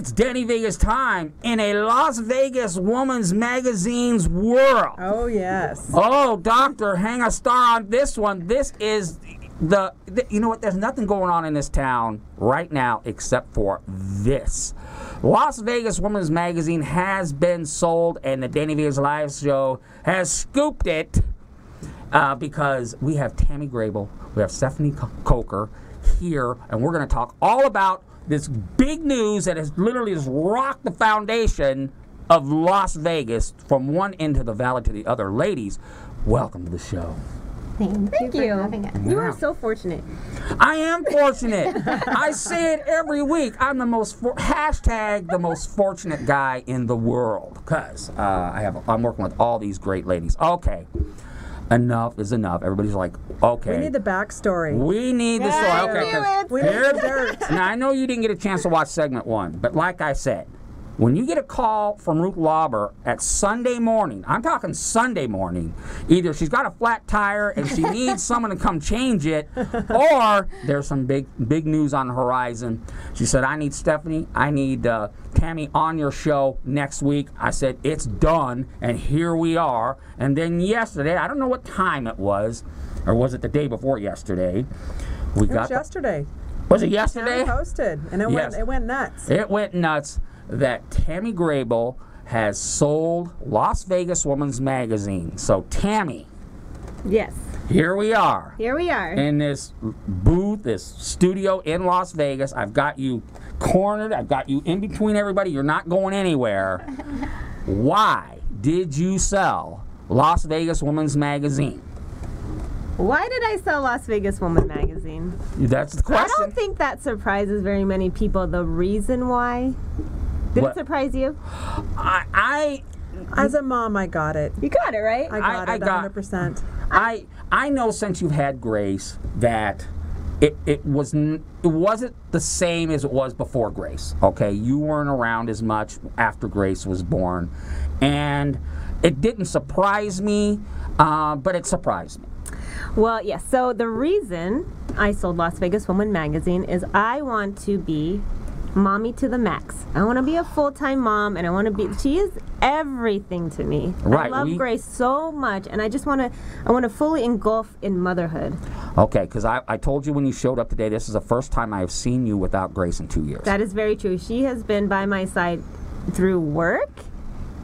It's Danny Vegas time in a Las Vegas Woman's Magazine's world. Oh, yes. Oh, doctor, hang a star on this one. This is you know what? There's nothing going on in this town right now except for this. Las Vegas Woman's Magazine has been sold, and the Danny Vegas Live Show has scooped it because we have Tammy Grable, we have Stephanie Coker here, and we're going to talk all about this big news that has literally just rocked the foundation of Las Vegas from one end of the valley to the other. Ladies, welcome to the show. Thank you for having us. You are so fortunate. I am fortunate. I say it every week. I'm the most the most fortunate guy in the world because I'm working with all these great ladies. Okay, enough is enough. Everybody's like, okay. We need the backstory. We need the story. Okay, We need the dirt. now I know you didn't get a chance to watch segment 1, but like I said, when you get a call from Ruth Lauber at Sunday morning, I'm talking Sunday morning, either she's got a flat tire and she needs someone to come change it, or there's some big news on the horizon. She said, I need Stephanie, I need Tammy on your show next week. I said, it's done, and here we are. And then yesterday, I don't know what time it was, or was it the day before yesterday? It was yesterday. Was it yesterday? Tammy posted, and it went nuts. It went nuts that Tammy Grable has sold Las Vegas Woman's Magazine. So, Tammy. Yes. Here we are. Here we are. In this booth, this studio in Las Vegas. I've got you cornered. I've got you in between everybody. You're not going anywhere. Why did you sell Las Vegas Woman's Magazine? Why did I sell Las Vegas Woman Magazine? That's the question. I don't think that surprises very many people, the reason why. Did it surprise you? As a mom, I got it. You got it, right? I got it 100%. I know since you've had Grace that it wasn't the same as it was before Grace. Okay, you weren't around as much after Grace was born, and it didn't surprise me, but it surprised me. Well, yes. So the reason I sold Las Vegas Woman Magazine is I want to be mommy to the max. I want to be a full-time mom, and I want to be. She is everything to me. Right. I love Grace so much, and I just want to fully engulf in motherhood. Okay, because I told you when you showed up today, this is the first time I have seen you without Grace in 2 years. That is very true. She has been by my side through work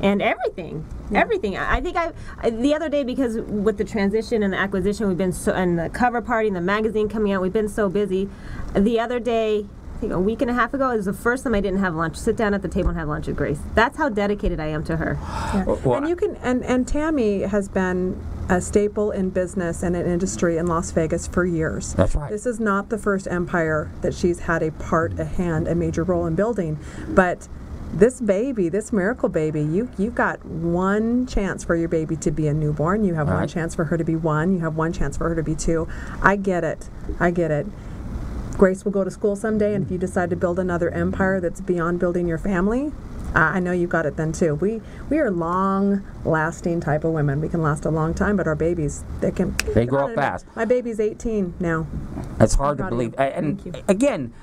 and everything. Yeah. Everything. I think the other day, because with the transition and the acquisition, we've been and the cover party and the magazine coming out, we've been so busy. The other day, I think a week and a half ago, it was the first time I didn't have lunch. Sit down at the table and have lunch with Grace. That's how dedicated I am to her. Yeah. Well, and you can, and Tammy has been a staple in business and in industry in Las Vegas for years. That's right. This is not the first empire that she's had a major role in building, but this baby, this miracle baby, you've got one chance for your baby to be a newborn. You have one chance for her to be one. You have one chance for her to be two. I get it. Grace will go to school someday, and if you decide to build another empire that's beyond building your family, I know you got it then too. We are long-lasting type of women. We can last a long time, but our babies, they grow up fast. My baby's 18 now. It's hard to believe. And again,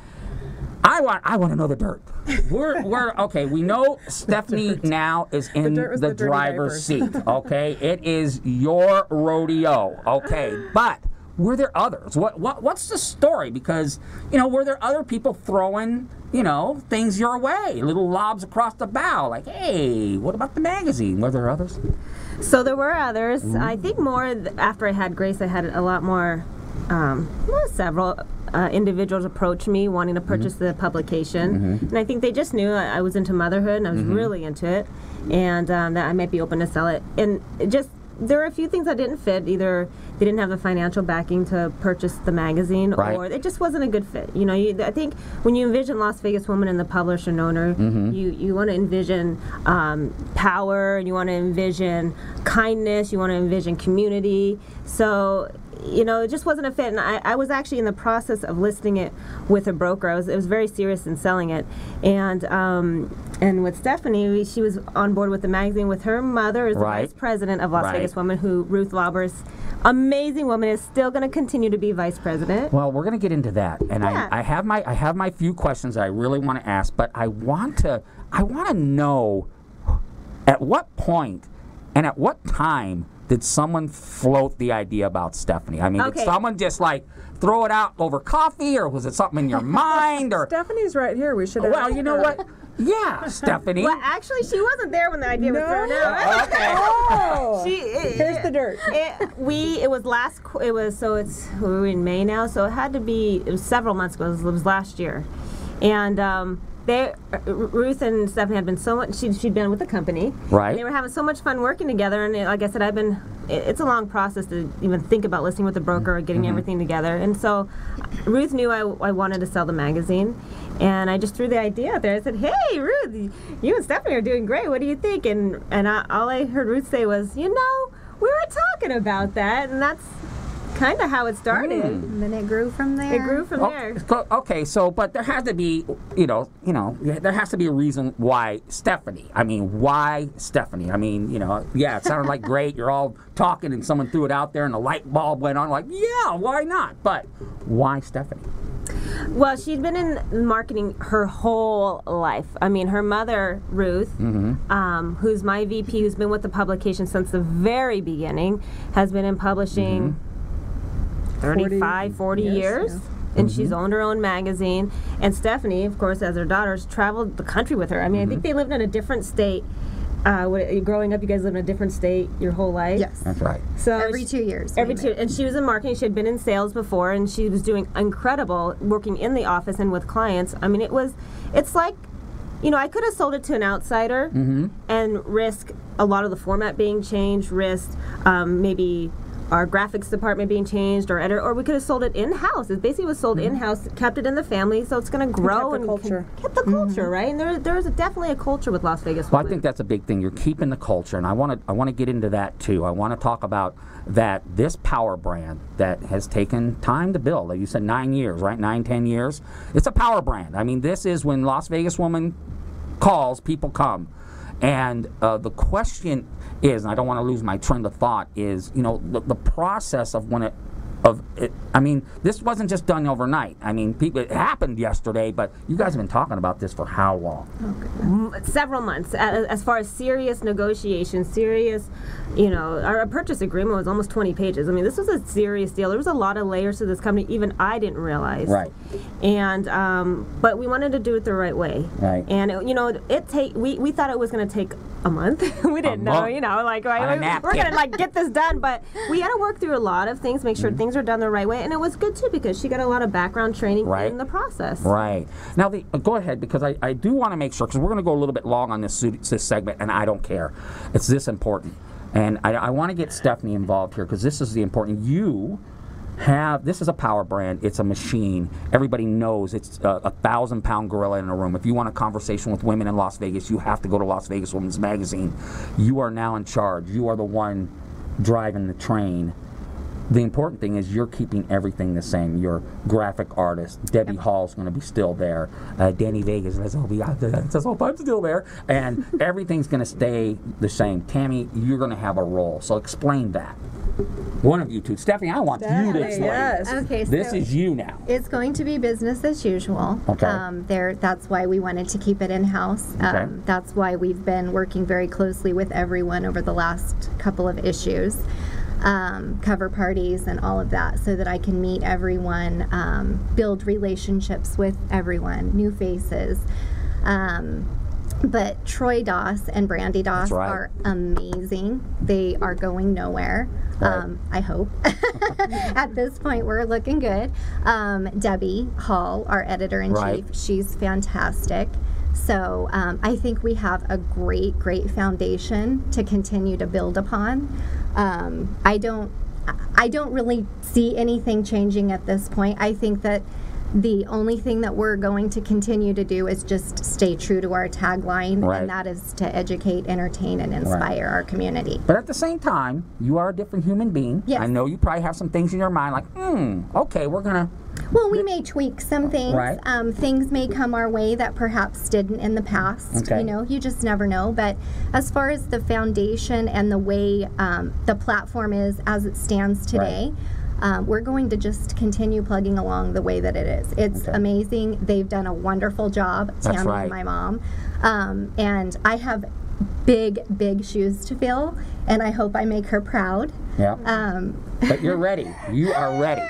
I want to know the dirt. We're okay. We know Stephanie now is in the driver's seat. Okay, it is your rodeo. Okay, but were there others? What's the story? Because were there other people throwing things your way, little lobs across the bow, like, hey, what about the magazine? Were there others? So there were others. I think more after I had Grace, I had a lot more. Several individuals approached me wanting to purchase the publication, and I think they just knew I was into motherhood and I was really into it, and that I might be open to sell it. And there were a few things that didn't fit. Either they didn't have the financial backing to purchase the magazine, or it just wasn't a good fit. I think when you envision Las Vegas Woman and the publisher and owner, you want to envision power, and you want to envision kindness, you want to envision community. So it just wasn't a fit. And I was actually in the process of listing it with a broker. It was very serious in selling it. And with Stephanie, she was on board with the magazine with her mother, is the vice president of Las Vegas Women, who Ruth Laubers, amazing woman, is still going to continue to be vice president. Well, we're going to get into that, and I have my few questions that I really want to ask, but I want to know at what point and at what time did someone float the idea about Stephanie? I mean, did someone just like throw it out over coffee, or was it something in your mind? Or Stephanie's right here. We should. Well, you know what? Yeah, Stephanie. Well, actually, she wasn't there when the idea was thrown out. Okay. Oh, here's the dirt. We're in May now, so it was several months ago. It was last year, and Ruth and Stephanie had been so much. She'd been with the company, right? And they were having so much fun working together. And like I said, it's a long process to even think about listing with the broker or getting everything together. And so, Ruth knew I wanted to sell the magazine, and I just threw the idea out there. I said, "Hey, Ruth, you and Stephanie are doing great. What do you think?" And all I heard Ruth say was, "We were talking about that," and that's kind of how it started. And then it grew from there. It grew from there. Okay, so but there has to be, there has to be a reason why Stephanie. I mean, why Stephanie? I mean, it sounded like great. You're all talking, and someone threw it out there, and the light bulb went on. Like, yeah, why not? But why Stephanie? Well, she'd been in marketing her whole life. I mean, her mother, Ruth, who's my VP, who's been with the publication since the very beginning, has been in publishing 40 years. Yeah. And she's owned her own magazine. And Stephanie, of course, as her daughters, traveled the country with her. I mean, I think they lived in a different state. Growing up, you guys lived in a different state your whole life? Yes. That's right. So every 2 years. And she was in marketing. She had been in sales before, and she was doing incredible working in the office and with clients. I mean, it's like, I could have sold it to an outsider and risk a lot of the format being changed, maybe our graphics department being changed, or editor, or we could have sold it in-house. It basically was sold in-house, kept it in the family, so it's going to grow and kept the culture, right? And there's definitely a culture with Las Vegas. Well, I think that's a big thing. You're keeping the culture, and I want to get into that too. I want to talk about that this power brand that has taken time to build. Like you said, 9 years, right? 9-10 years. It's a power brand. I mean, this is when Las Vegas Woman calls, people come. And the question is, and I don't want to lose my train of thought, is, the process of I mean, this wasn't just done overnight. I mean, it happened yesterday, but you guys have been talking about this for how long? Several months. As far as serious negotiations, our purchase agreement was almost 20 pages. I mean, this was a serious deal. There was a lot of layers to this company, even I didn't realize. Right. And, but we wanted to do it the right way. Right. And, we thought it was going to take a month. We didn't know, we're going to, get this done. But we had to work through a lot of things, make sure things are done the right way. And it was good, too, because she got a lot of background training in the process. Right. Now, go ahead, because I do want to make sure, because we're going to go a little bit long on this segment, and I don't care. It's this important. And I want to get Stephanie involved here, because this is the important. This is a power brand. It's a machine. Everybody knows it's a 1,000-pound gorilla in a room. If you want a conversation with women in Las Vegas, you have to go to Las Vegas Women's Magazine. You are now in charge. You are the one driving the train. The important thing is you're keeping everything the same. Your graphic artist, Debbie Hall's going to be still there. Danny Vegas, I'm still there. And everything's going to stay the same. Tammy, you're going to have a role. So explain that. One of you two. Stephanie, I want you to explain. Yes. Okay, this is you now. It's going to be business as usual. Okay. That's why we wanted to keep it in-house. Okay. That's why we've been working very closely with everyone over the last couple of issues. Cover parties and all of that, so that I can meet everyone, build relationships with everyone, new faces. But Troy Doss and Brandy Doss are amazing. They are going nowhere. Right. I hope. At this point, we're looking good. Debbie Hall, our editor-in-chief, she's fantastic. So I think we have a great foundation to continue to build upon. I don't really see anything changing at this point. I think that The only thing that we're going to continue to do is just stay true to our tagline, Right. and that is to educate, entertain, and inspire our community. But at the same time, you are a different human being. Yes. I know you probably have some things in your mind like, okay, we're going to... Well, we may tweak some things. Right. Things may come our way that perhaps didn't in the past. Okay. You know, you just never know. But as far as the foundation and the way the platform is as it stands today, we're going to just continue plugging along the way that it is. It's amazing. They've done a wonderful job, That's Tammy right. and my mom. And I have big, big shoes to fill, and I hope I make her proud. Yeah. But you're ready. You are ready.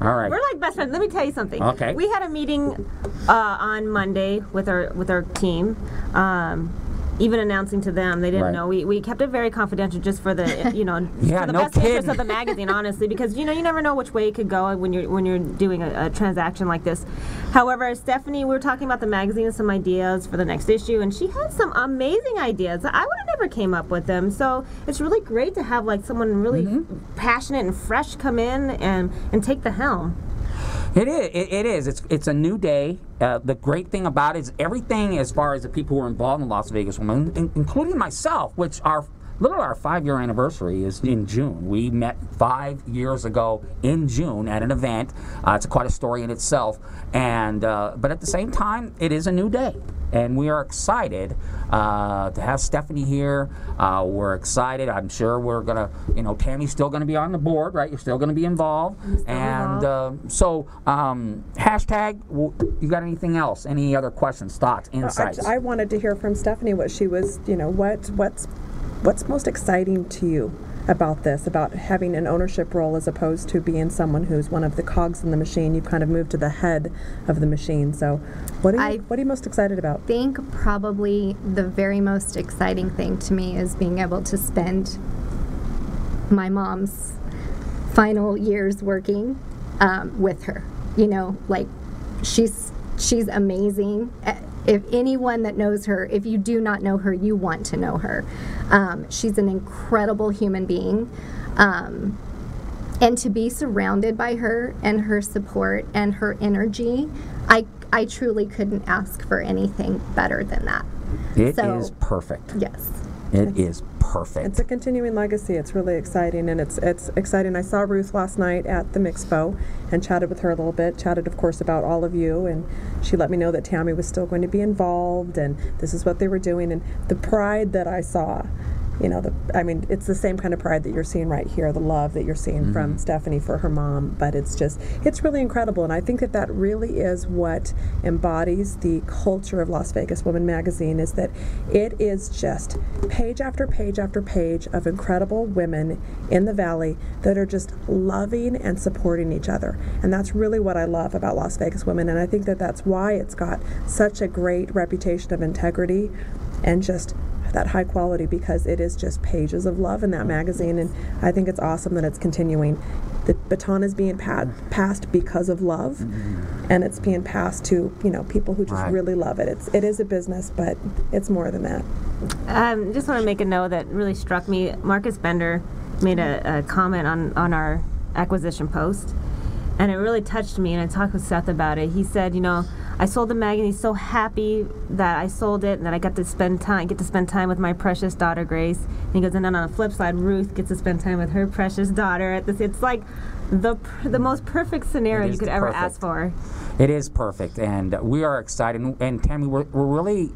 All right. We're like best friends. Let me tell you something. Okay. We had a meeting on Monday with our team. Even announcing to them, they didn't Right. know. We kept it very confidential, just for the Yeah, for the no best interest kidding. of the magazine, honestly, because you never know which way it could go when you're doing a transaction like this. However, Stephanie, we were talking about the magazine and some ideas for the next issue, and she had some amazing ideas. I would have never came up with them. So it's really great to have like someone really passionate and fresh come in and take the helm. It is. It is. It's a new day. The great thing about it is everything as far as the people who are involved in Las Vegas Women, including myself, which literally our 5-year anniversary is in June. We met 5 years ago in June at an event. It's quite a story in itself. And but at the same time, it is a new day. And we are excited to have Stephanie here. We're excited. I'm sure we're going to, Tammy's still going to be on the board, right? You're still going to be involved. So, hashtag, you got anything else? Any other questions, thoughts, insights? I wanted to hear from Stephanie what she was, what's most exciting to you about this, about having an ownership role as opposed to being someone who's one of the cogs in the machine. You've kind of moved to the head of the machine. So what are you most excited about? I think probably the very most exciting thing to me is being able to spend my mom's final years working with her. She's amazing. If anyone that knows her, if you do not know her, you want to know her. She's an incredible human being. And to be surrounded by her and her support and her energy, I truly couldn't ask for anything better than that. It is perfect. Yes. It is perfect. It's a continuing legacy. It's really exciting, and it's exciting. I saw Ruth last night at the Mixpo and chatted with her a little bit, chatted, of course, about all of you, and she let me know that Tammy was still going to be involved, and this is what they were doing, and the pride that I saw, it's the same kind of pride that you're seeing right here, the love that you're seeing from Stephanie for her mom, but it's really incredible, and I think that really is what embodies the culture of Las Vegas Women Magazine, is that it is just page after page after page of incredible women in the Valley that are just loving and supporting each other, and that's really what I love about Las Vegas Women, and I think that's why it's got such a great reputation of integrity and just that high quality, because it is just pages of love in that magazine, and I think it's awesome that it's continuing. The baton is being passed because of love, and it's being passed to people who just really love it. It is a business, but it's more than that. Just want to make a note that really struck me. Marcus Bender made a comment on our acquisition post, and it really touched me, and I talked with Seth about it. He said, I sold the magazine. He's so happy that I sold it and that I get to spend time with my precious daughter Grace. And he goes, and then on the flip side, Ruth gets to spend time with her precious daughter. It's like the most perfect scenario you could ever ask for. It is perfect, and we are excited. And Tammy, we're really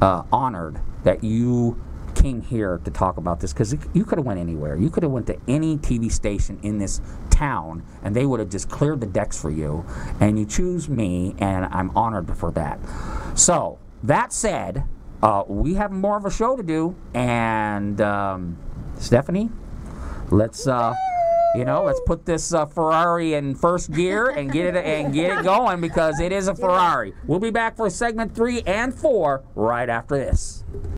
honored that you came here to talk about this, because you could have went anywhere. You could have went to any TV station in this town and they would have just cleared the decks for you, and you choose me, and I'm honored for that. So that said, we have more of a show to do, and Stephanie, let's put this Ferrari in first gear and get it going, because it is a Ferrari. We'll be back for segment 3 and 4 right after this.